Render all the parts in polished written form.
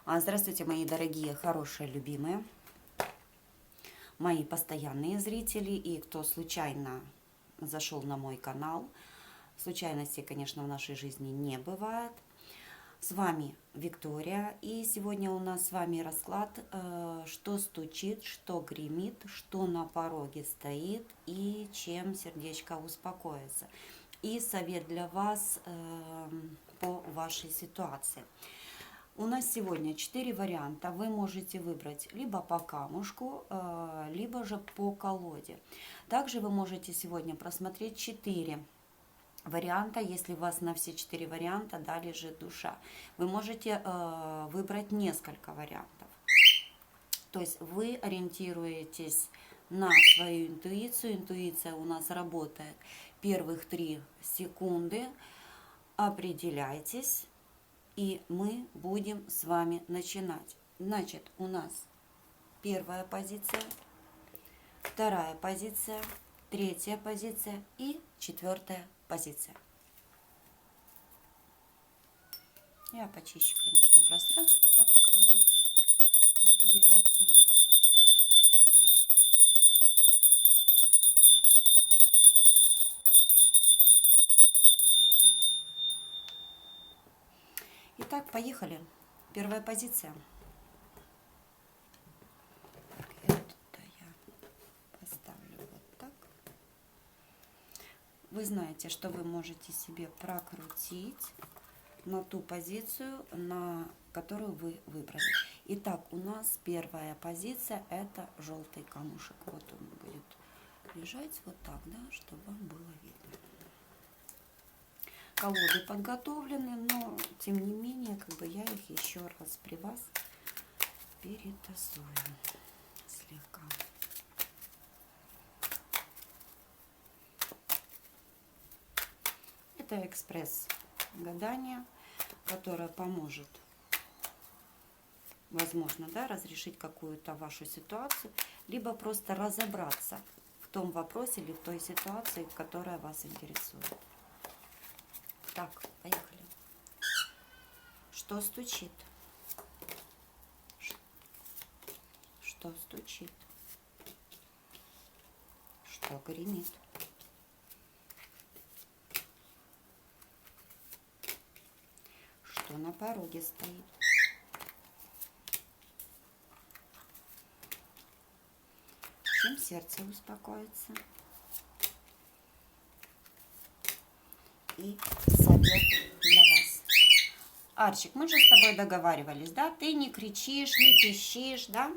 Здравствуйте, мои дорогие, хорошие, любимые, мои постоянные зрители и кто случайно зашел на мой канал. Случайностей, конечно, в нашей жизни не бывает. С вами Виктория, и сегодня у нас с вами расклад, что стучит, что гремит, что на пороге стоит и чем сердечко успокоится. И совет для вас по вашей ситуации. У нас сегодня 4 варианта. Вы можете выбрать либо по камушку, либо же по колоде. Также вы можете сегодня просмотреть 4 варианта, если у вас на все 4 варианта да, лежит душа. Вы можете выбрать несколько вариантов. То есть вы ориентируетесь на свою интуицию. Интуиция у нас работает первых 3 секунды. Определяйтесь. И мы будем с вами начинать. Значит, у нас первая позиция, вторая позиция, третья позиция и четвертая позиция. Я почищу, конечно, пространство, пока вы будете определяться. Итак, поехали. Первая позиция. Это я поставлю вот так. Вы знаете, что вы можете себе прокрутить на ту позицию, на которую вы выбрали. Итак, у нас первая позиция – это желтый камушек. Вот он будет лежать вот так, да, чтобы вам было видно. Колоды подготовлены, но тем не менее, как бы я их еще раз при вас перетасую слегка. Это экспресс-гадание, которое поможет, возможно, да, разрешить какую-то вашу ситуацию, либо просто разобраться в том вопросе или в той ситуации, которая вас интересует. Так, поехали. Что стучит? Что стучит? Что гремит? Что на пороге стоит? Чем сердце успокоится? И совет для вас. Арчик, мы же с тобой договаривались, да? Ты не кричишь, не пищишь, да?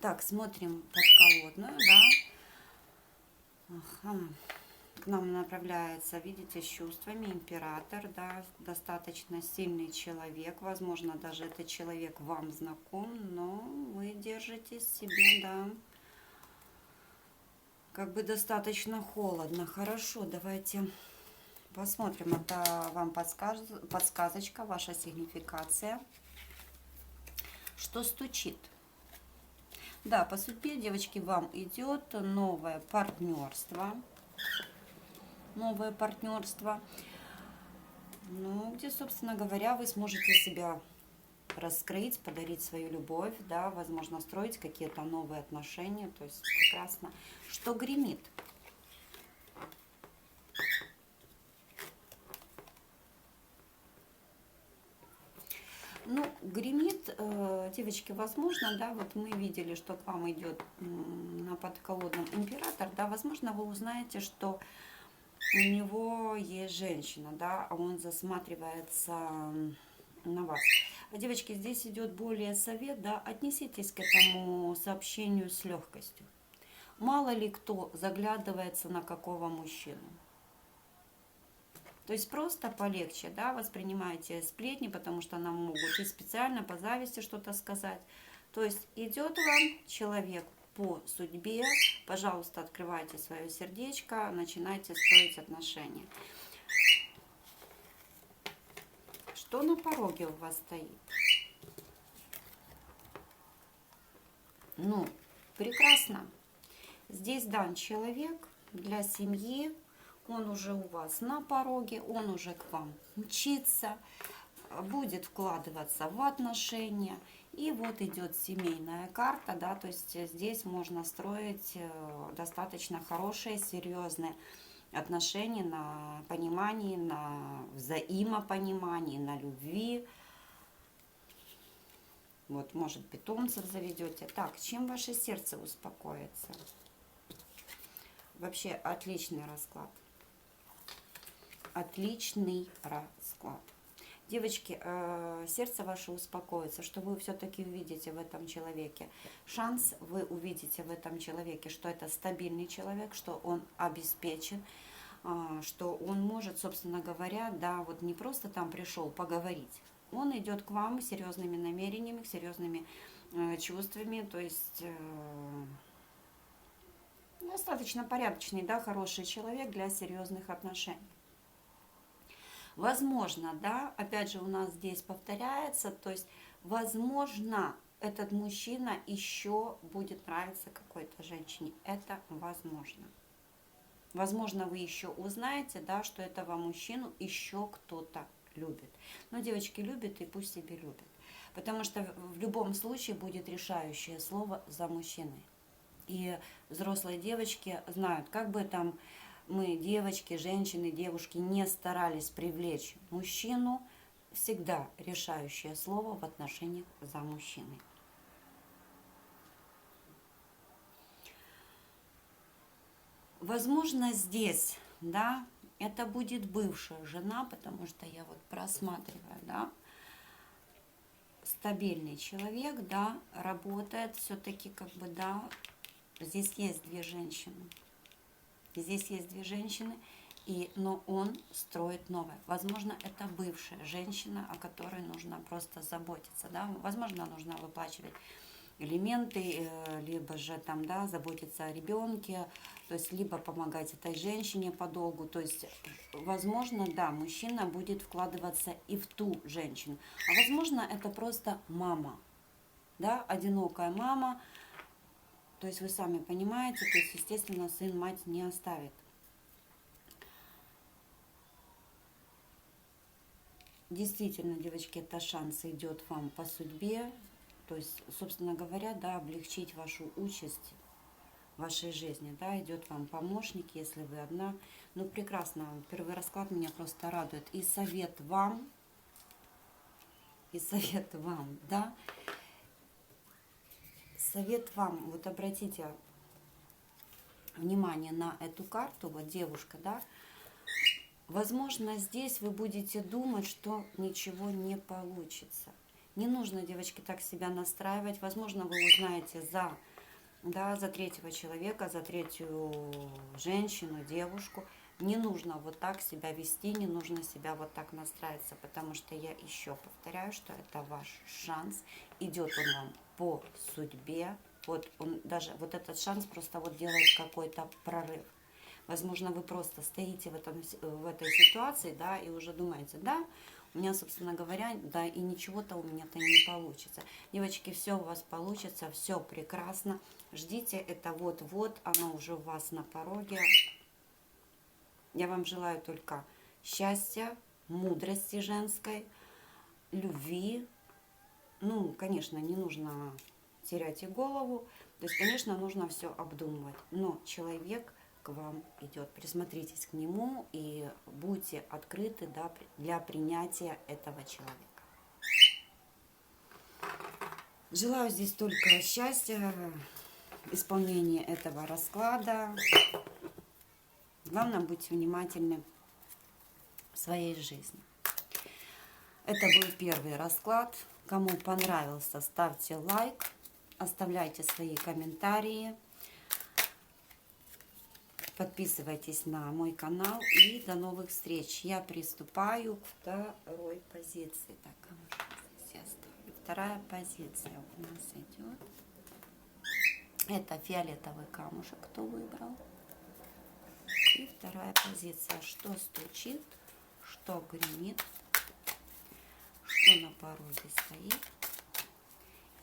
Так, смотрим подколодную, да? Ага. К нам направляется, видите, с чувствами император, да? Достаточно сильный человек. Возможно, даже этот человек вам знаком, но вы держитесь себе, да? Как бы достаточно холодно. Хорошо, давайте посмотрим. Это вам подсказочка, ваша сигнификация. Что стучит? Да, по судьбе, девочки, вам идет новое партнерство. Новое партнерство. Ну, где, собственно говоря, вы сможете себя раскрыть, подарить свою любовь, да, возможно, строить какие-то новые отношения. То есть прекрасно. Что гремит? Ну, гремит, девочки, возможно, да, вот мы видели, что к вам идет на подколодном император, да, возможно, вы узнаете, что у него есть женщина, да, а он засматривается на вас. Девочки, здесь идет более совет, да, отнеситесь к этому сообщению с легкостью. Мало ли кто заглядывается на какого мужчину. То есть просто полегче, да, воспринимайте сплетни, потому что нам могут и специально по зависти что-то сказать. То есть идет вам человек по судьбе, пожалуйста, открывайте свое сердечко, начинайте строить отношения. Что на пороге у вас стоит? Ну, прекрасно. Здесь дан человек для семьи. Он уже у вас на пороге, он уже к вам мчится. будет вкладываться в отношения. И вот идет семейная карта, да, то есть здесь можно строить достаточно хорошие, серьезные отношения на понимании, на взаимопонимании, на любви. Вот, может, питомцев заведете. Так, чем ваше сердце успокоится? Вообще отличный расклад. Отличный расклад. Девочки, сердце ваше успокоится, что вы все-таки увидите в этом человеке шанс, вы увидите в этом человеке, что это стабильный человек, что он обеспечен, что он может, собственно говоря, да, вот не просто там пришел поговорить, он идет к вам с серьезными намерениями, с серьезными чувствами, то есть достаточно порядочный, да, хороший человек для серьезных отношений. Возможно, да, опять же у нас здесь повторяется, то есть, возможно, этот мужчина еще будет нравиться какой-то женщине. Это возможно. Возможно, вы еще узнаете, да, что этого мужчину еще кто-то любит. Но девочки любят, и пусть себе любят. Потому что в любом случае будет решающее слово за мужчиной. И взрослые девочки знают, как бы там мы, девочки, женщины, девушки, не старались привлечь мужчину, всегда решающее слово в отношениях за мужчиной. Возможно, здесь, да, это будет бывшая жена, потому что я вот просматриваю, да, стабильный человек, да, работает все-таки как бы, да, здесь есть две женщины. Здесь есть две женщины, но он строит новое. Возможно, это бывшая женщина, о которой нужно просто заботиться. Да? Возможно, нужно выплачивать элементы, либо же там, да, заботиться о ребенке, то есть либо помогать этой женщине по долгу. То есть, возможно, да, мужчина будет вкладываться и в ту женщину. А возможно, это просто мама, да, одинокая мама. То есть вы сами понимаете, то есть, естественно, сын мать не оставит. Действительно, девочки, это шанс идет вам по судьбе. То есть, собственно говоря, да, облегчить вашу участь в вашей жизни. Да, идет вам помощник, если вы одна. Ну, прекрасно. Первый расклад меня просто радует. И совет вам, да. Совет вам, вот обратите внимание на эту карту, вот девушка, да, возможно, здесь вы будете думать, что ничего не получится. Не нужно, девочки, так себя настраивать. Возможно, вы узнаете за третьего человека, за третью женщину, девушку. Не нужно вот так себя вести, не нужно себя вот так настраиваться, потому что я еще повторяю, что это ваш шанс. Идет он вам по судьбе. Вот он даже, вот этот шанс просто вот делает какой-то прорыв. Возможно, вы просто стоите в этой ситуации, да, и уже думаете, да, у меня, собственно говоря, да, и ничего-то у меня-то не получится. Девочки, все у вас получится, все прекрасно. Ждите, это вот-вот, оно уже у вас на пороге. Я вам желаю только счастья, мудрости женской, любви. Ну, конечно, не нужно терять и голову. То есть, конечно, нужно все обдумывать. Но человек к вам идет. Присмотритесь к нему и будьте открыты, да, для принятия этого человека. Желаю здесь только счастья, исполнения этого расклада. Главное, будьте внимательны в своей жизни. Это был первый расклад. Кому понравился, ставьте лайк, оставляйте свои комментарии. Подписывайтесь на мой канал и до новых встреч. Я приступаю к второй позиции. Так, вторая позиция у нас идет. Это фиолетовый камушек, кто выбрал. И вторая позиция. Что стучит, что гремит, что на пороге стоит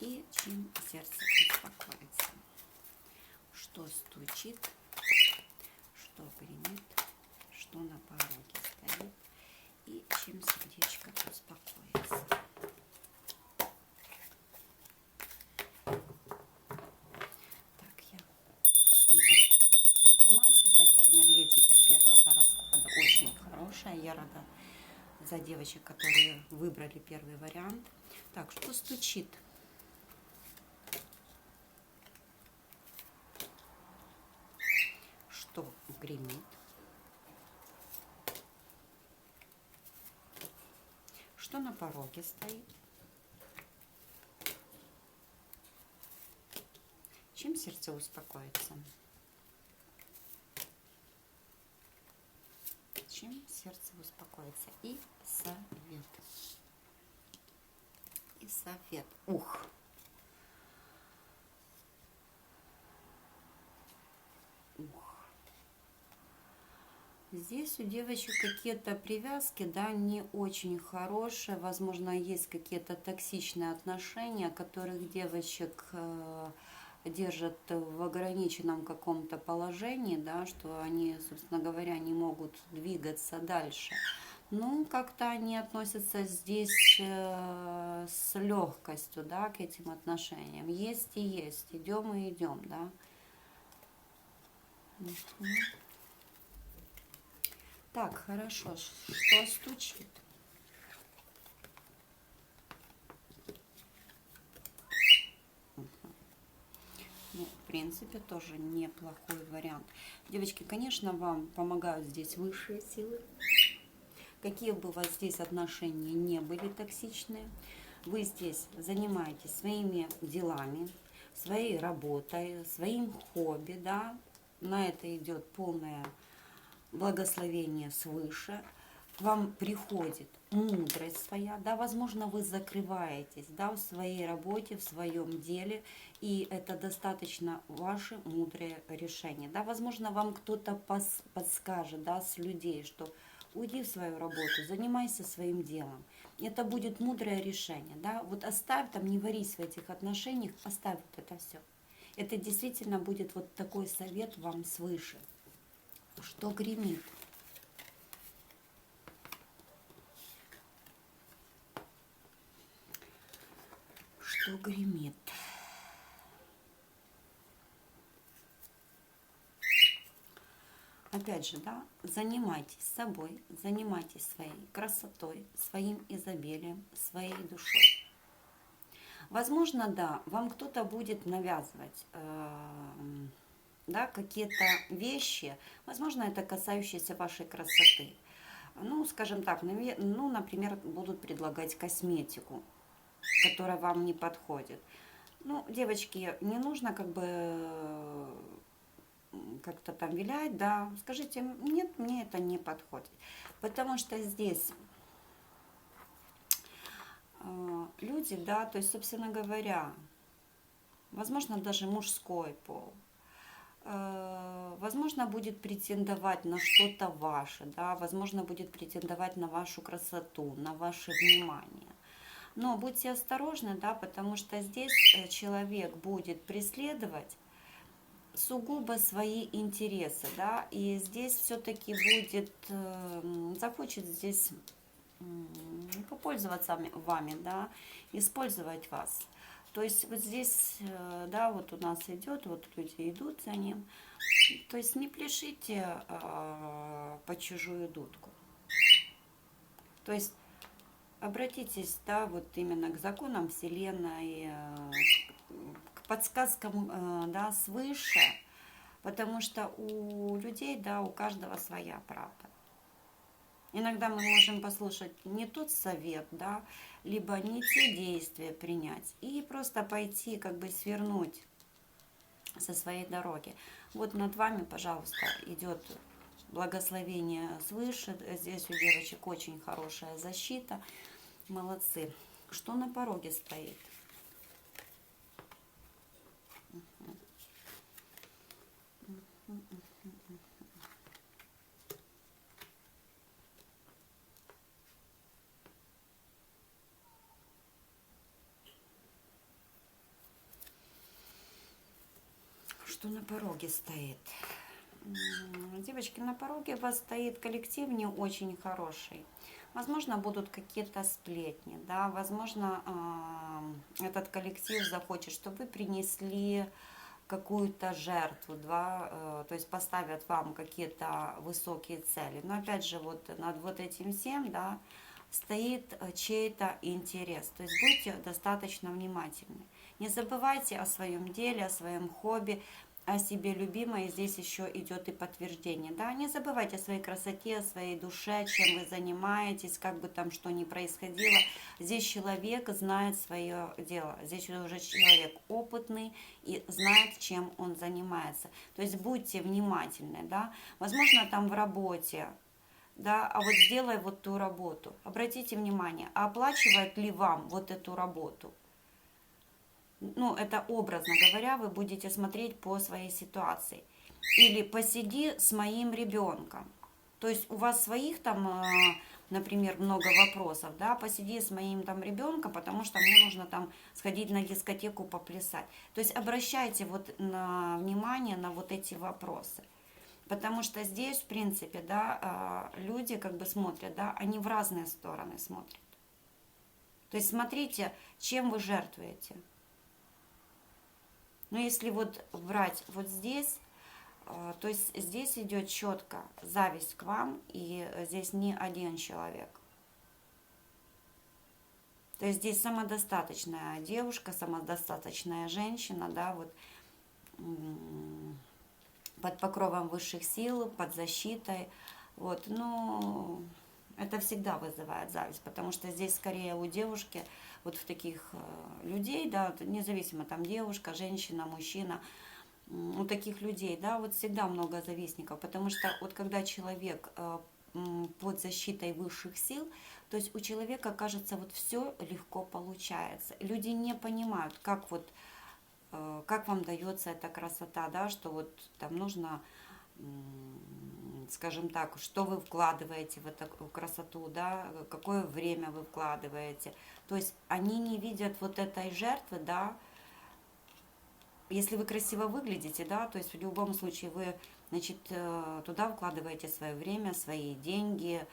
и чем сердце успокоится. Что стучит, что гремит, что на пороге стоит и чем сердечко успокоится. рада за девочек, которые выбрали первый вариант. Так, что стучит? Что гремит? Что на пороге стоит? Чем сердце успокоится? Чем сердце успокоится? И совет. И совет. Ух! Ух! Здесь у девочек какие-то привязки, да, не очень хорошие. Возможно, есть какие-то токсичные отношения, которых девочек держат в ограниченном каком-то положении, да, что они, собственно говоря, не могут двигаться дальше. Ну, как-то они относятся здесь с легкостью, да, к этим отношениям. Есть и есть, идем и идем, да. Так, хорошо, что стучит? Ну, в принципе, тоже неплохой вариант. Девочки, конечно, вам помогают здесь высшие силы. Какие бы у вас здесь отношения не были токсичные, вы здесь занимаетесь своими делами, своей работой, своим хобби, да, на это идет полное благословение свыше, к вам приходит мудрость своя, да, возможно, вы закрываетесь, да, в своей работе, в своем деле, и это достаточно ваше мудрое решение, да, возможно, вам кто-то подскажет, да, с людей, что уйди в свою работу, занимайся своим делом, это будет мудрое решение, да, вот оставь там, не варись в этих отношениях, оставь вот это все, это действительно будет вот такой совет вам свыше. Что гремит? Что гремит? Опять же, да, занимайтесь собой, занимайтесь своей красотой, своим изобилием, своей душой. Возможно, да, вам кто-то будет навязывать да, какие-то вещи, возможно, это касающиеся вашей красоты. Ну, скажем так, ну, например, будут предлагать косметику, которая вам не подходит. Ну, девочки, не нужно как бы как-то там вилять, да, скажите, нет, мне это не подходит. Потому что здесь люди, да, то есть, собственно говоря, возможно, даже мужской пол, возможно, будет претендовать на что-то ваше, да, возможно, будет претендовать на вашу красоту, на ваше внимание. Но будьте осторожны, да, потому что здесь человек будет преследовать сугубо свои интересы, да, и здесь все-таки будет, захочет здесь попользоваться вами, да, использовать вас. То есть вот здесь, да, вот у нас идет, вот люди идут за ним, то есть не пляшите по чужую дудку. То есть обратитесь, да, вот именно к законам Вселенной, к подсказкам, да, свыше, потому что у людей, да, у каждого своя правда. Иногда мы можем послушать не тот совет, да, либо не те действия принять и просто пойти, как бы свернуть со своей дороги. Вот над вами, пожалуйста, идет благословение свыше. Здесь у девочек очень хорошая защита. Молодцы. Что на пороге стоит? Что на пороге стоит? Девочки, на пороге у вас стоит коллектив не очень хороший. Возможно, будут какие-то сплетни, да, возможно, этот коллектив захочет, чтобы вы принесли какую-то жертву, да, то есть поставят вам какие-то высокие цели. Но опять же, вот над вот этим всем, да, стоит чей-то интерес. То есть будьте достаточно внимательны. Не забывайте о своем деле, о своем хобби, о себе любимой. Здесь еще идет и подтверждение. Да? Не забывайте о своей красоте, о своей душе, чем вы занимаетесь, как бы там что ни происходило. Здесь человек знает свое дело. Здесь уже человек опытный и знает, чем он занимается. То есть будьте внимательны. Да? Возможно, там в работе, да, а вот сделай вот ту работу. Обратите внимание, а оплачивают ли вам вот эту работу? Ну, это образно говоря, вы будете смотреть по своей ситуации. Или посиди с моим ребенком. То есть у вас своих там, например, много вопросов, да, посиди с моим там ребенком, потому что мне нужно там сходить на дискотеку поплясать. То есть обращайте вот внимание на вот эти вопросы. Потому что здесь, в принципе, да, люди как бы смотрят, да, они в разные стороны смотрят. То есть смотрите, чем вы жертвуете. Но если вот брать вот здесь, то есть здесь идет четко зависть к вам, и здесь не один человек. То есть здесь самодостаточная девушка, самодостаточная женщина, да, вот под покровом высших сил, под защитой. Вот, но это всегда вызывает зависть, потому что здесь скорее у девушки, вот в таких людей, да, независимо там девушка, женщина, мужчина, у таких людей, да, вот всегда много завистников, потому что вот когда человек под защитой высших сил, то есть у человека, кажется, вот все легко получается. Люди не понимают, как вот как вам дается эта красота, да, что вот там нужно, скажем так, что вы вкладываете в эту красоту, да, какое время вы вкладываете. То есть они не видят вот этой жертвы, да, если вы красиво выглядите, да, то есть в любом случае вы, значит, туда вкладываете свое время, свои деньги,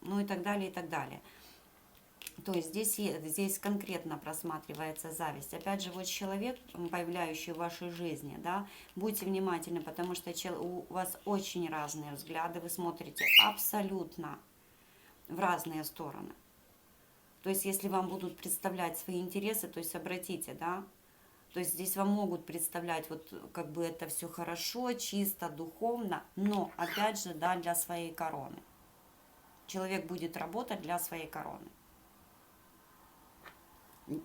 ну и так далее, и так далее. То есть здесь конкретно просматривается зависть. Опять же, вот человек, появляющий в вашей жизни, да, будьте внимательны, потому что у вас очень разные взгляды, вы смотрите абсолютно в разные стороны. То есть если вам будут представлять свои интересы, то есть обратите, да, то есть здесь вам могут представлять вот как бы это все хорошо, чисто, духовно, но опять же, да, для своей короны. Человек будет работать для своей короны.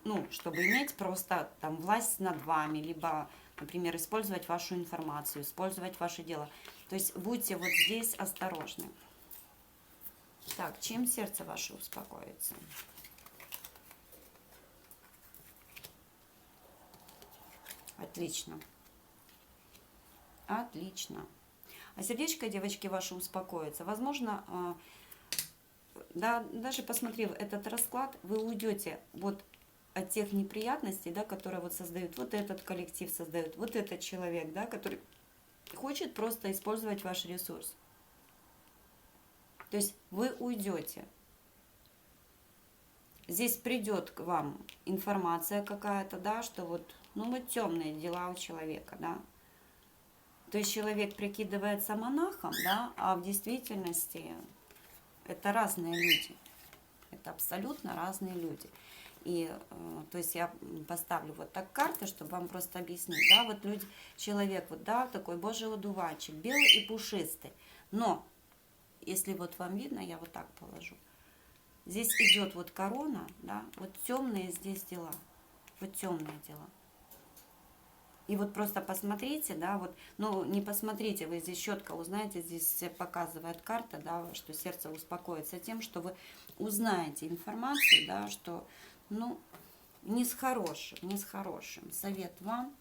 Ну, чтобы иметь просто там власть над вами, либо, например, использовать вашу информацию, использовать ваше дело. То есть будьте вот здесь осторожны. Так, чем сердце ваше успокоится? Отлично. Отлично. А сердечко, девочки, ваше успокоится. Возможно, да, даже посмотрев этот расклад, вы уйдете вот от тех неприятностей, да, которые вот создают вот этот коллектив, создает вот этот человек, да, который хочет просто использовать ваш ресурс. То есть вы уйдете. Здесь придет к вам информация какая-то, да, что вот, ну вот темные дела у человека, да. То есть человек прикидывается монахом, да, а в действительности это разные люди. Это абсолютно разные люди. И, то есть я поставлю вот так карты, чтобы вам просто объяснить, да, вот люди, человек вот, да, такой божий одуванчик, белый и пушистый, но, если вот вам видно, я вот так положу, здесь идет вот корона, да, вот темные здесь дела, вот темные дела. И вот просто посмотрите, да, вот, ну, не посмотрите, вы здесь четко узнаете, здесь показывает карта, да, что сердце успокоится тем, что вы узнаете информацию, да, что, ну, не с хорошим, не с хорошим. Совет вам.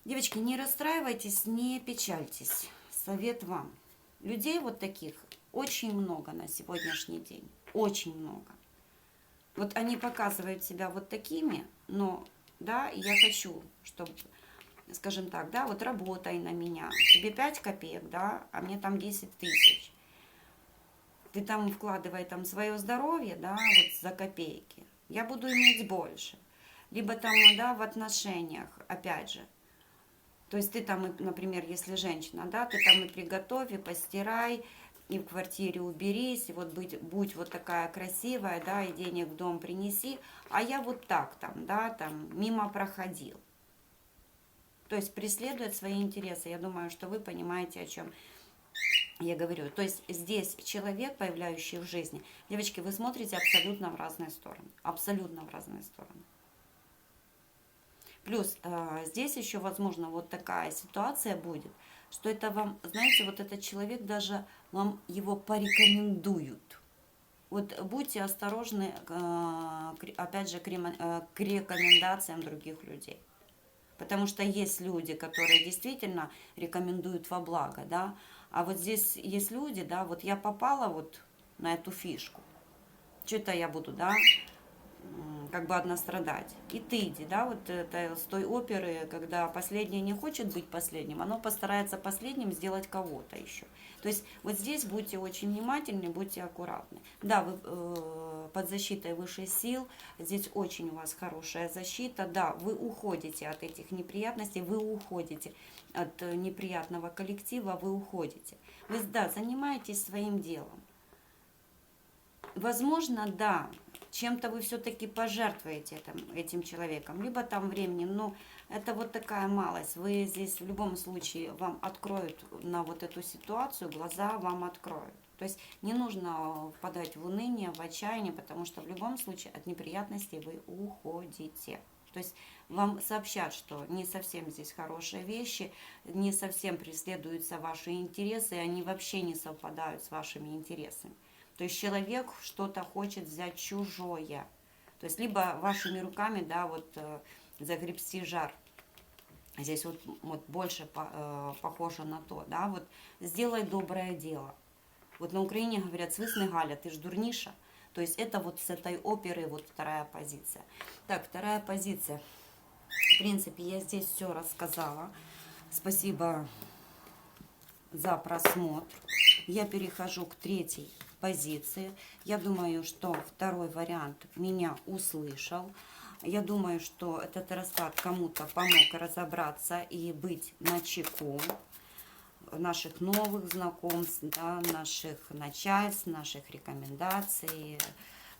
Девочки, не расстраивайтесь, не печальтесь. Совет вам. Людей вот таких очень много на сегодняшний день. Очень много. Вот они показывают себя вот такими, но, да, я хочу, чтобы, скажем так, да, вот работай на меня. Тебе 5 копеек, да, а мне там 10 тысяч. Ты там вкладывай там свое здоровье, да, вот за копейки. Я буду иметь больше. либо там, да, в отношениях, опять же. То есть ты там, например, если женщина, да, ты там и приготовь, и постирай, и в квартире уберись, и вот будь вот такая красивая, да, и денег в дом принеси, а я вот так там, да, там мимо проходил. То есть преследует свои интересы. Я думаю, что вы понимаете, о чем я говорю. То есть здесь человек, появляющий в жизни, девочки, вы смотрите абсолютно в разные стороны. Абсолютно в разные стороны. Плюс здесь еще, возможно, вот такая ситуация будет, что это вам, знаете, вот этот человек даже вам его порекомендуют. Вот будьте осторожны, опять же, к рекомендациям других людей. Потому что есть люди, которые действительно рекомендуют во благо, да. А вот здесь есть люди, да, вот я попала вот на эту фишку. Что-то я буду, да, как бы одна страдать. И ты иди, да, вот это с той оперы, когда последний не хочет быть последним, оно постарается последним сделать кого-то еще. То есть вот здесь будьте очень внимательны, будьте аккуратны. Да, вы под защитой высших сил, здесь очень у вас хорошая защита, да, вы уходите от этих неприятностей, вы уходите от неприятного коллектива, вы уходите. Вы, да, занимаетесь своим делом. Возможно, да, чем-то вы все-таки пожертвуете этим человеком, либо там временем, но это вот такая малость. Вы здесь в любом случае вам откроют на вот эту ситуацию, глаза вам откроют. То есть не нужно впадать в уныние, в отчаяние, потому что в любом случае от неприятностей вы уходите. То есть вам сообщат, что не совсем здесь хорошие вещи, не совсем преследуются ваши интересы, и они вообще не совпадают с вашими интересами. То есть человек что-то хочет взять чужое. То есть либо вашими руками, да, вот загребсти жар. Здесь вот больше похоже на то, да, вот сделай доброе дело. Вот на Украине говорят, свисни Галя, ты ж дурниша. То есть это вот с этой оперы вот вторая позиция. Так, вторая позиция. В принципе, я здесь все рассказала. Спасибо за просмотр. Я перехожу к третьей позиции. Я думаю, что второй вариант меня услышал. Я думаю, что этот расклад кому-то помог разобраться и быть начеку наших новых знакомств, да, наших начальств, наших рекомендаций,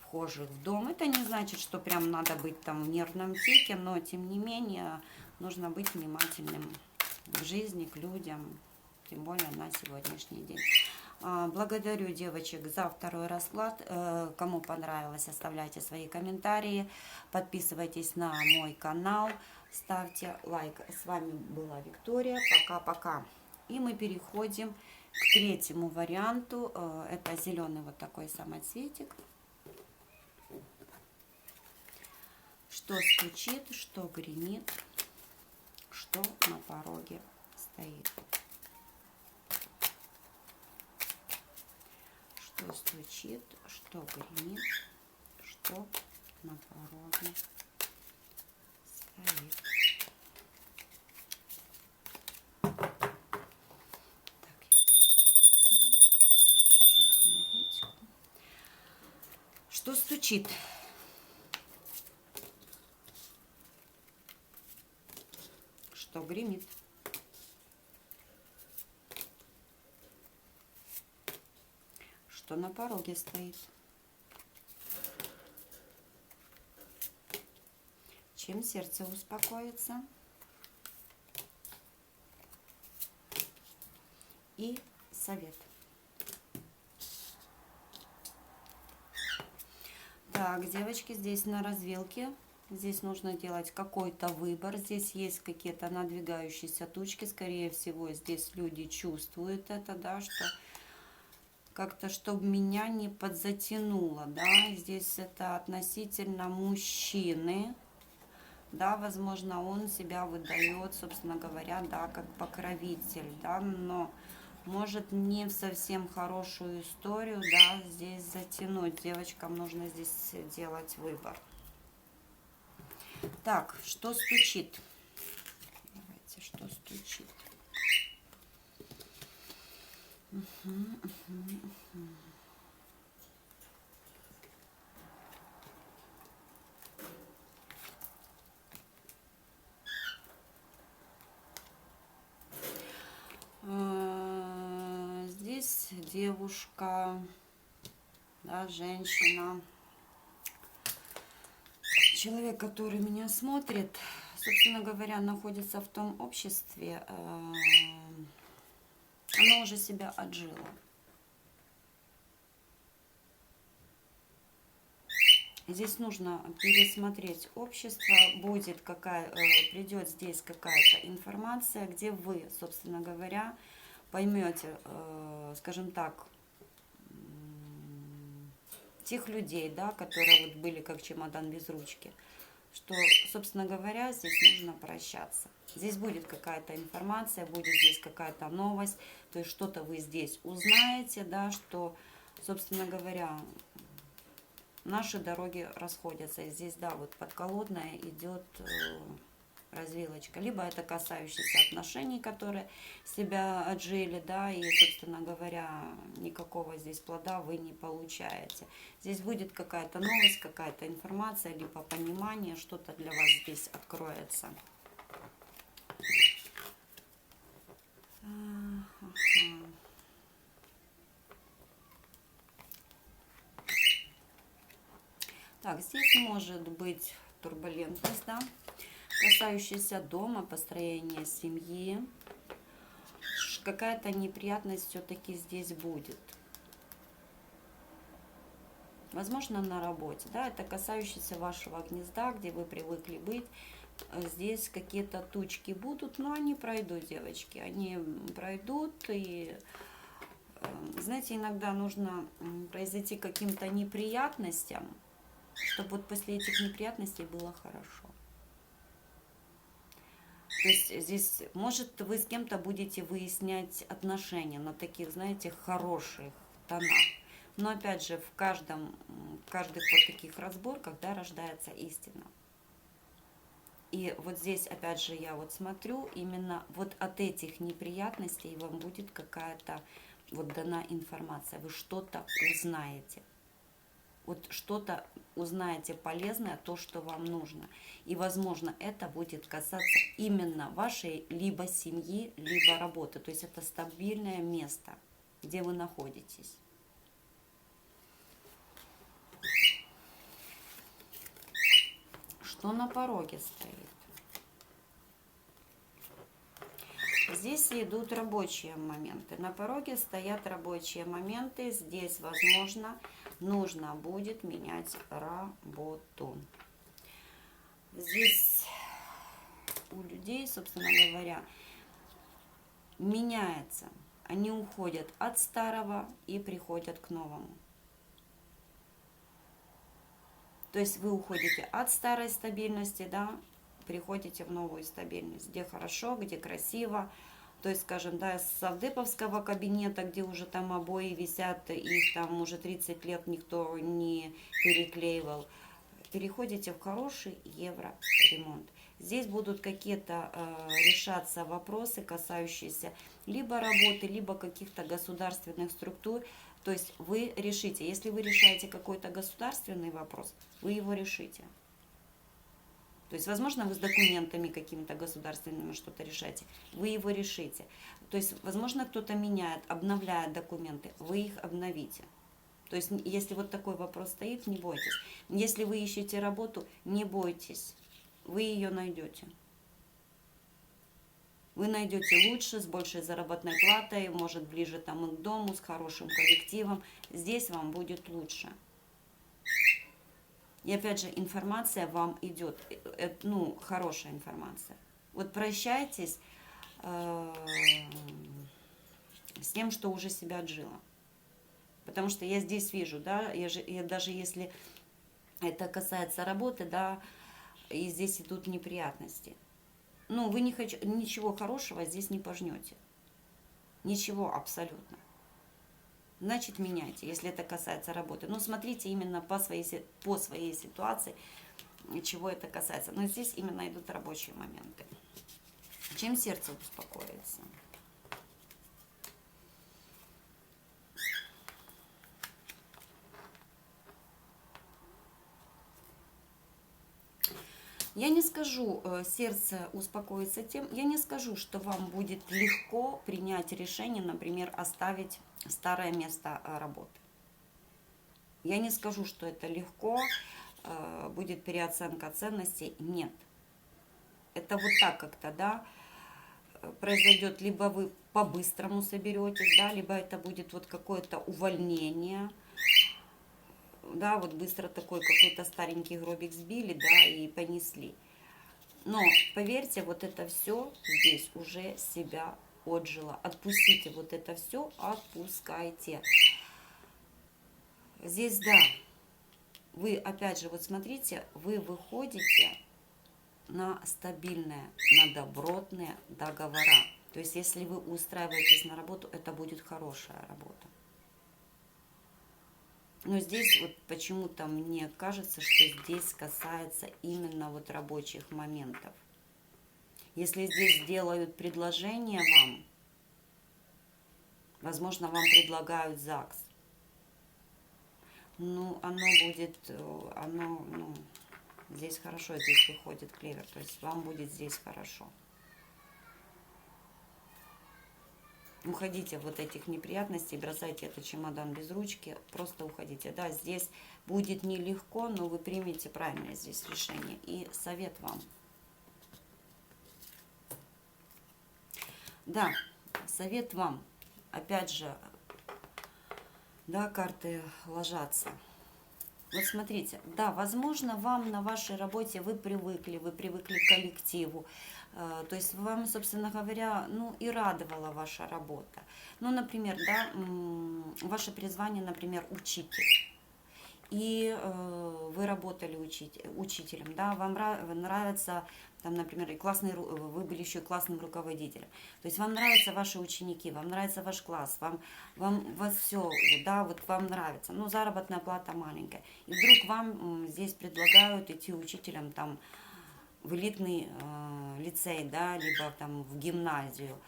вхожих в дом. Это не значит, что прям надо быть там в нервном тике, но тем не менее нужно быть внимательным к жизни, к людям, тем более на сегодняшний день. Благодарю девочек за второй расклад. Кому понравилось, оставляйте свои комментарии. Подписывайтесь на мой канал. Ставьте лайк. С вами была Виктория. Пока-пока. И мы переходим к третьему варианту. Это зеленый вот такой самоцветик. Что стучит, что гремит, что на пороге стоит. Что стучит, что гремит, что на пороге стоит. Так, я чуть-чуть энергетику. Что стучит? Что гремит? Что на пороге стоит? Чем сердце успокоится? И совет. Так, девочки, здесь на развилке. Здесь нужно делать какой-то выбор. Здесь есть какие-то надвигающиеся тучки. Скорее всего, здесь люди чувствуют это, да, что как-то, чтобы меня не подзатянуло, да. Здесь это относительно мужчины. Да, возможно, он себя выдает, собственно говоря, да, как покровитель, да, но может не в совсем хорошую историю, да, здесь затянуть. Девочкам нужно здесь делать выбор. Так, что стучит? Давайте, что стучит? здесь девушка, да, женщина, человек, который меня смотрит, собственно говоря, находится в том обществе, она уже себя отжила. Здесь нужно пересмотреть общество, придет здесь какая-то информация, где вы, собственно говоря, поймете, скажем так, тех людей, да, которые вот были как чемодан без ручки, что, собственно говоря, здесь нужно прощаться. Здесь будет какая-то информация, будет здесь какая-то новость, то есть что-то вы здесь узнаете, да, что, собственно говоря, наши дороги расходятся. И здесь, да, вот подколодная идет развилочка. Либо это касающиеся отношений, которые себя отжили, да, и, собственно говоря, никакого здесь плода вы не получаете. Здесь будет какая-то новость, какая-то информация, либо понимание, что-то для вас здесь откроется. Так, здесь может быть турбулентность, да, касающаяся дома, построения семьи. Какая-то неприятность все-таки здесь будет. Возможно, на работе, да, это касающееся вашего гнезда, где вы привыкли быть. Здесь какие-то тучки будут, но они пройдут, девочки, они пройдут. И, знаете, иногда нужно произойти каким-то неприятностям, чтобы вот после этих неприятностей было хорошо. То есть здесь, может, вы с кем-то будете выяснять отношения на таких, знаете, хороших тонах. Но опять же, в каждых вот таких разборках, да, рождается истина. И вот здесь, опять же, я вот смотрю, именно вот от этих неприятностей вам будет какая-то вот дана информация. Вы что-то узнаете. Вот что-то узнаете полезное, то, что вам нужно. И, возможно, это будет касаться именно вашей либо семьи, либо работы. То есть это стабильное место, где вы находитесь. Что на пороге стоит? Здесь идут рабочие моменты. На пороге стоят рабочие моменты. Здесь, возможно, нужно будет менять работу. Здесь у людей, собственно говоря, меняется. Они уходят от старого и приходят к новому. То есть вы уходите от старой стабильности, да, приходите в новую стабильность, где хорошо, где красиво. То есть, скажем, да, с совдеповского кабинета, где уже там обои висят, их там уже 30 лет никто не переклеивал, переходите в хороший евроремонт. Здесь будут какие-то решаться вопросы, касающиеся либо работы, либо каких-то государственных структур. То есть вы решите, если вы решаете какой-то государственный вопрос, вы его решите. То есть, возможно, вы с документами какими-то государственными что-то решаете, вы его решите. То есть, возможно, кто-то меняет, обновляет документы, вы их обновите. То есть, если вот такой вопрос стоит, не бойтесь. Если вы ищете работу, не бойтесь, вы ее найдете. Вы найдете лучше, с большей заработной платой, может, ближе там и к дому, с хорошим коллективом. Здесь вам будет лучше. И опять же, информация вам идет, ну, хорошая информация. Вот прощайтесь с тем, что уже себя отжило. Потому что я здесь вижу, да, я даже если это касается работы, да, и здесь идут неприятности. Ну, вы ничего хорошего здесь не пожнете. Ничего абсолютно. Значит, меняйте, если это касается работы. Но смотрите именно по своей ситуации, чего это касается. Но здесь именно идут рабочие моменты. Чем сердце успокоится? Я не скажу, сердце успокоится тем, я не скажу, что вам будет легко принять решение, например, оставить старое место работы. Я не скажу, что это легко, будет переоценка ценностей. Нет. Это вот так как-то, да, произойдет, либо вы по-быстрому соберетесь, да, либо это будет вот какое-то увольнение, да, вот быстро такой какой-то старенький гробик сбили, да, и понесли. Но поверьте, вот это все здесь уже себя отжило. Отпустите вот это все, отпускайте. Здесь, да, вы, опять же, вот смотрите, вы выходите на стабильные, на добротные договора. То есть, если вы устраиваетесь на работу, это будет хорошая работа. Но здесь вот почему-то мне кажется, что здесь касается именно вот рабочих моментов. Если здесь делают предложение вам, возможно, вам предлагают ЗАГС. Ну, оно будет, ну, здесь хорошо, здесь выходит клевер, то есть вам будет здесь хорошо. Уходите вот этих неприятностей, бросайте этот чемодан без ручки, просто уходите. Да, здесь будет нелегко, но вы примете правильное здесь решение. И совет вам. Да, совет вам. Опять же, да, карты ложатся. Вот смотрите, да, возможно, вам на вашей работе вы привыкли к коллективу, то есть вам, собственно говоря, ну и радовала ваша работа. Ну, например, да, ваше призвание, например, учитель. И вы работали учителем, да, вам нравится, там, например, и вы были еще и классным руководителем. То есть вам нравятся ваши ученики, вам нравится ваш класс, вам все, да, вот вам нравится. Но заработная плата маленькая. И вдруг вам здесь предлагают идти учителем там в элитный лицей, да, либо там в гимназию.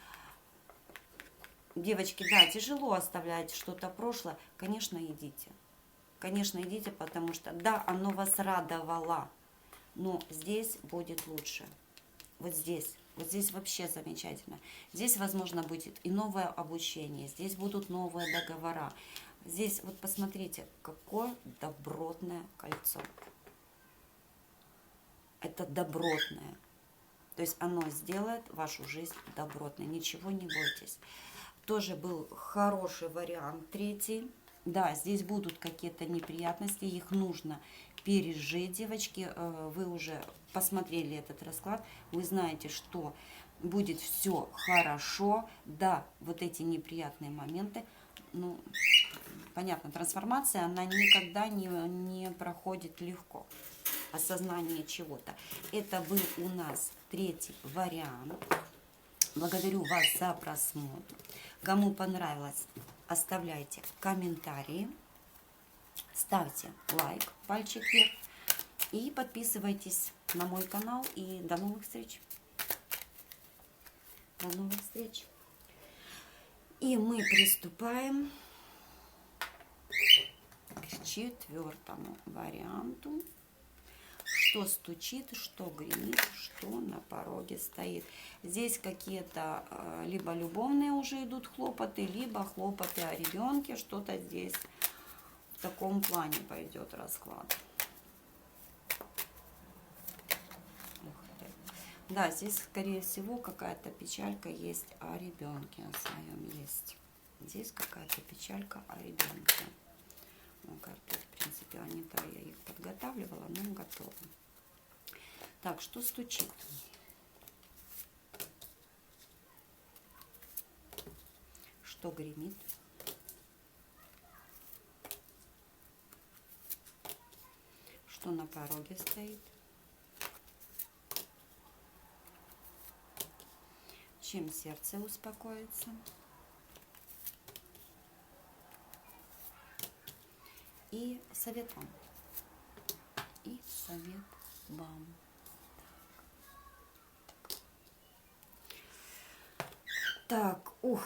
Девочки, да, тяжело оставлять что-то прошлое, конечно, идите. Конечно, идите, потому что, да, оно вас радовало, но здесь будет лучше. Вот здесь вообще замечательно. Здесь, возможно, будет и новое обучение, здесь будут новые договора. Здесь, вот посмотрите, какое добротное кольцо. Это добротное. То есть оно сделает вашу жизнь добротной. Ничего не бойтесь. Тоже был хороший вариант третий. Да, здесь будут какие-то неприятности, их нужно пережить, девочки. Вы уже посмотрели этот расклад, вы знаете, что будет все хорошо. Да, вот эти неприятные моменты, ну, понятно, трансформация, она никогда не проходит легко. Осознание чего-то. Это был у нас третий вариант. Благодарю вас за просмотр. Кому понравилось, оставляйте комментарии, ставьте лайк, пальчик вверх и подписывайтесь на мой канал. И до новых встреч. До новых встреч. И мы приступаем к четвертому варианту. Что стучит, что гремит, что на пороге стоит. Здесь какие-то либо любовные уже идут хлопоты, либо хлопоты о ребенке. Что-то здесь в таком плане пойдет расклад. Ух ты. Да, здесь, скорее всего, какая-то печалька есть о ребенке, о своем есть. Здесь какая-то печалька о ребенке. Ну, карты, в принципе, они-то я их подготавливала, но готовы. Так, что стучит? Что гремит? Что на пороге стоит? Чем сердце успокоится? И совет вам. И совет вам. Так, ух.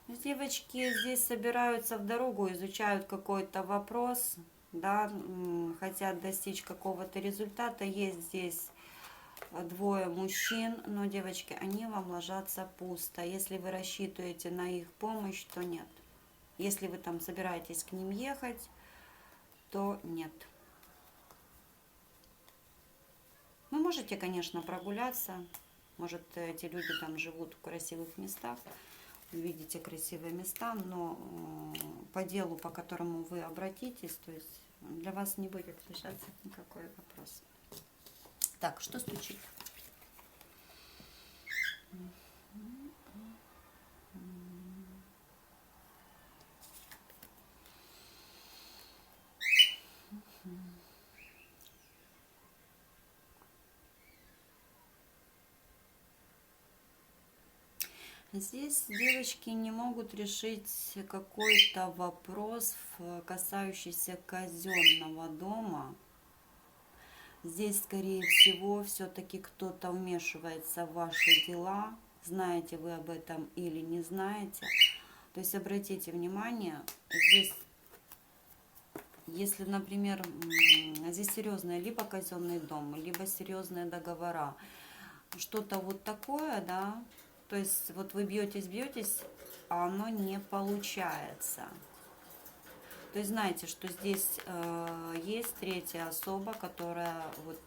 Девочки здесь собираются в дорогу, изучают какой-то вопрос, да, хотят достичь какого-то результата. Есть здесь двое мужчин, но, девочки, они вам ложатся пусто. Если вы рассчитываете на их помощь, то нет. Если вы там собираетесь к ним ехать, то нет. Вы можете, конечно, прогуляться. Может, эти люди там живут в красивых местах. Увидите красивые места, но по делу, по которому вы обратитесь, то есть для вас не будет решаться никакой вопрос. Так, что стучит? Здесь девочки не могут решить какой-то вопрос, касающийся казенного дома. Здесь, скорее всего, все-таки кто-то вмешивается в ваши дела. Знаете вы об этом или не знаете. То есть обратите внимание, здесь, если, например, здесь серьезное либо казенный дом, либо серьезные договора, что-то вот такое, да, то есть вот вы бьетесь, а оно не получается. То есть знаете, что здесь есть третья особа, которая вот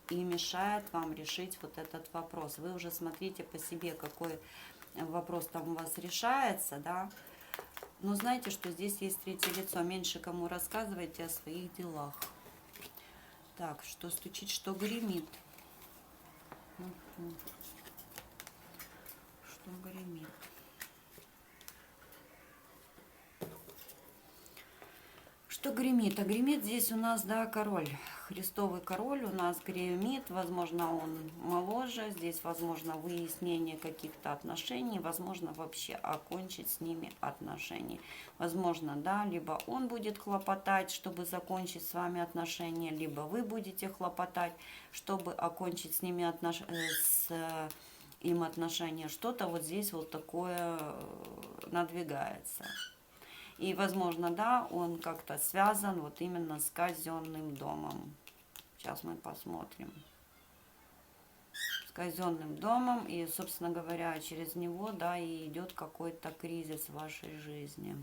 и мешает вам решить вот этот вопрос. Вы уже смотрите по себе, какой вопрос там у вас решается, да. Но знаете, что здесь есть третье лицо. Меньше кому рассказывайте о своих делах. Так, что стучит, что гремит. Что гремит. Что гремит? А гремит здесь у нас, да, король. Христовый король у нас гремит. Возможно, он моложе. Здесь, возможно, выяснение каких-то отношений. Возможно, вообще окончить с ними отношения. Возможно, да, либо он будет хлопотать, чтобы закончить с вами отношения, либо вы будете хлопотать, чтобы окончить с ними отношения. Что-то вот здесь вот такое надвигается. И, возможно, да, он как-то связан вот именно с казенным домом. Сейчас мы посмотрим. С казенным домом. И, собственно говоря, через него, да, и идет какой-то кризис в вашей жизни.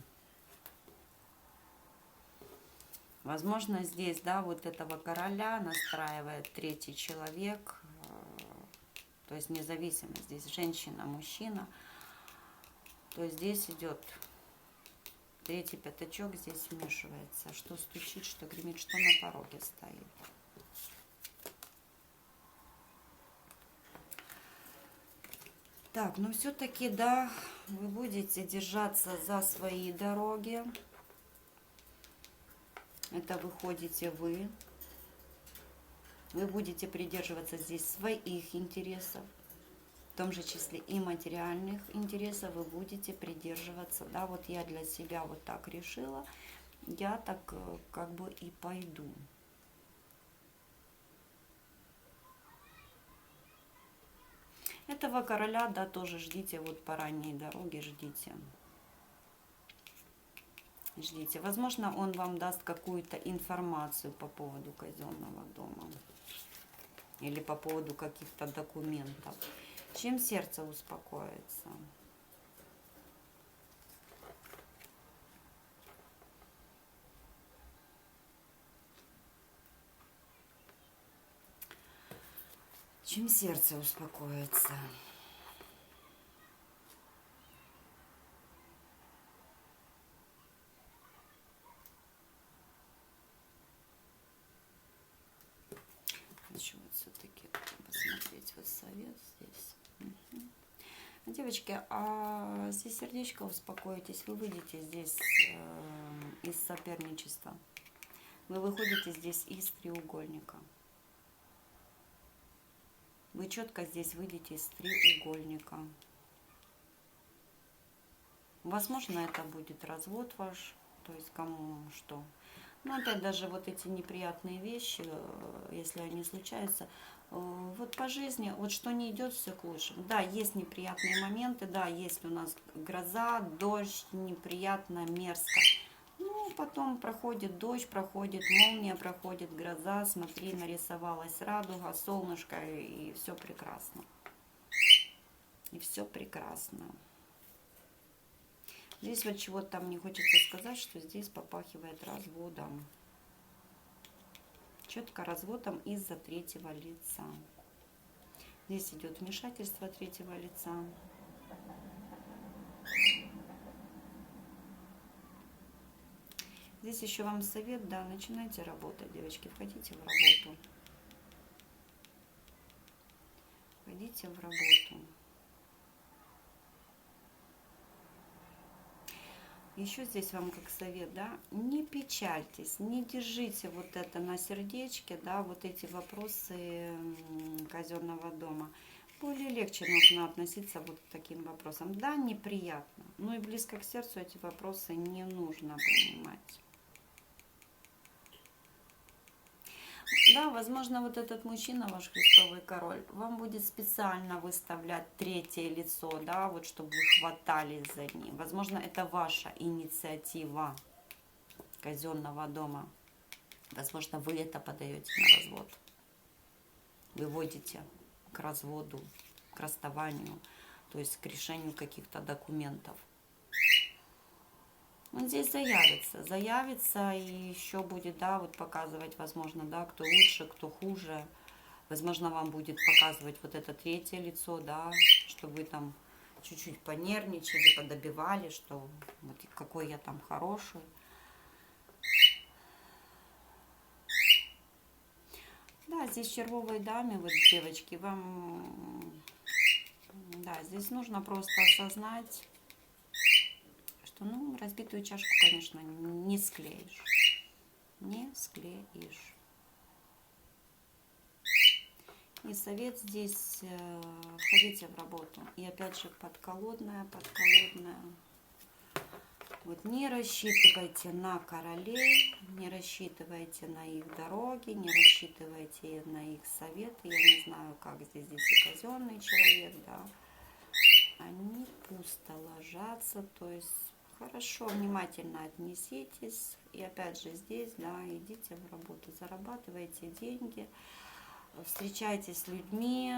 Возможно, здесь, да, вот этого короля настраивает третий человек. То есть независимо, здесь женщина, мужчина. То есть здесь идет... Третий пятачок здесь вмешивается. Что стучит, что гремит, что на пороге стоит. Так, ну все-таки, да, вы будете держаться за свои дороги. Это выходите вы. Вы будете придерживаться здесь своих интересов. В том же числе и материальных интересов вы будете придерживаться. Да, вот я для себя вот так решила, я так как бы и пойду. Этого короля, да, тоже ждите, вот по ранней дороге ждите. Ждите. Возможно, он вам даст какую-то информацию по поводу казенного дома. Или по поводу каких-то документов. Чем сердце успокоится? Чем сердце успокоится? Хочу вот все-таки посмотреть вот совет здесь. Девочки, а здесь сердечко успокоитесь, вы выйдете здесь из соперничества. Вы выходите здесь из треугольника. Вы четко здесь выйдете из треугольника. Возможно, это будет развод ваш, то есть кому что. Но опять даже вот эти неприятные вещи, если они случаются, Вот по жизни, вот что не идет, все к лучшему. Да, есть неприятные моменты, да, есть у нас гроза, дождь, неприятно, мерзко. Ну, потом проходит дождь, проходит молния, проходит гроза, смотри, нарисовалась радуга, солнышко, и все прекрасно. И все прекрасно. Здесь вот чего-то там не хочется сказать, что здесь попахивает разводом. Четко разводом из-за третьего лица. Здесь идет вмешательство третьего лица. Здесь еще вам совет, да, начинайте работать, девочки, входите в работу. Входите в работу. Еще здесь вам как совет, да, не печальтесь, не держите вот это на сердечке, да, вот эти вопросы казенного дома. Более легче нужно относиться вот к таким вопросам. Да, неприятно, но и близко к сердцу эти вопросы не нужно принимать. Да, возможно, вот этот мужчина, ваш Христовый король, вам будет специально выставлять третье лицо, да, вот чтобы вы хватались за ним. Возможно, это ваша инициатива казенного дома. Возможно, вы это подаете на развод. Выводите к разводу, к расставанию, то есть к решению каких-то документов. Он здесь заявится и еще будет, да, вот показывать, возможно, да, кто лучше, кто хуже. Возможно, вам будет показывать вот это третье лицо, да, что вы там чуть-чуть понервничали, подобивали, что вот какой я там хороший. Да, здесь червовой даме, вот, девочки, вам, да, здесь нужно просто осознать, что, ну, разбитую чашку, конечно, не склеишь. Не склеишь. И совет здесь, входите в работу. И опять же подколодная. Вот не рассчитывайте на королей, не рассчитывайте на их дороги, не рассчитывайте на их советы. Я не знаю, как здесь и казенный человек, да. Они пусто ложатся, то есть хорошо, внимательно отнеситесь. И опять же здесь, да, идите в работу, зарабатывайте деньги, встречайтесь с людьми.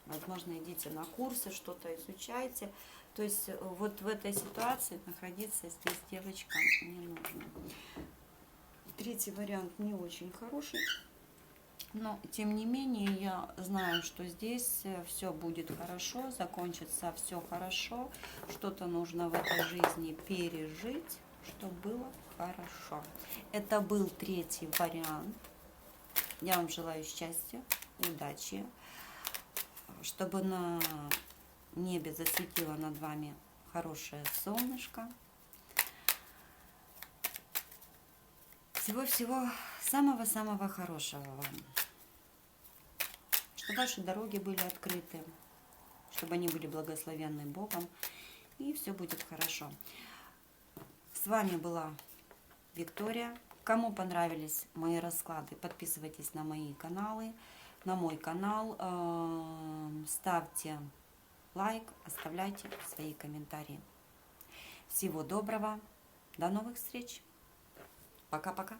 Возможно, идите на курсы, что-то изучайте. То есть вот в этой ситуации находиться здесь девочкам не нужно. Третий вариант не очень хороший. Но, тем не менее, я знаю, что здесь все будет хорошо, закончится все хорошо. Что-то нужно в этой жизни пережить, чтобы было хорошо. Это был третий вариант. Я вам желаю счастья, удачи, чтобы на небе засветило над вами хорошее солнышко. Всего-всего самого-самого хорошего вам. Чтобы ваши дороги были открыты, чтобы они были благословенны Богом, и все будет хорошо. С вами была Виктория. Кому понравились мои расклады, подписывайтесь на мои каналы, на мой канал, ставьте лайк, оставляйте свои комментарии. Всего доброго, до новых встреч. Пока-пока.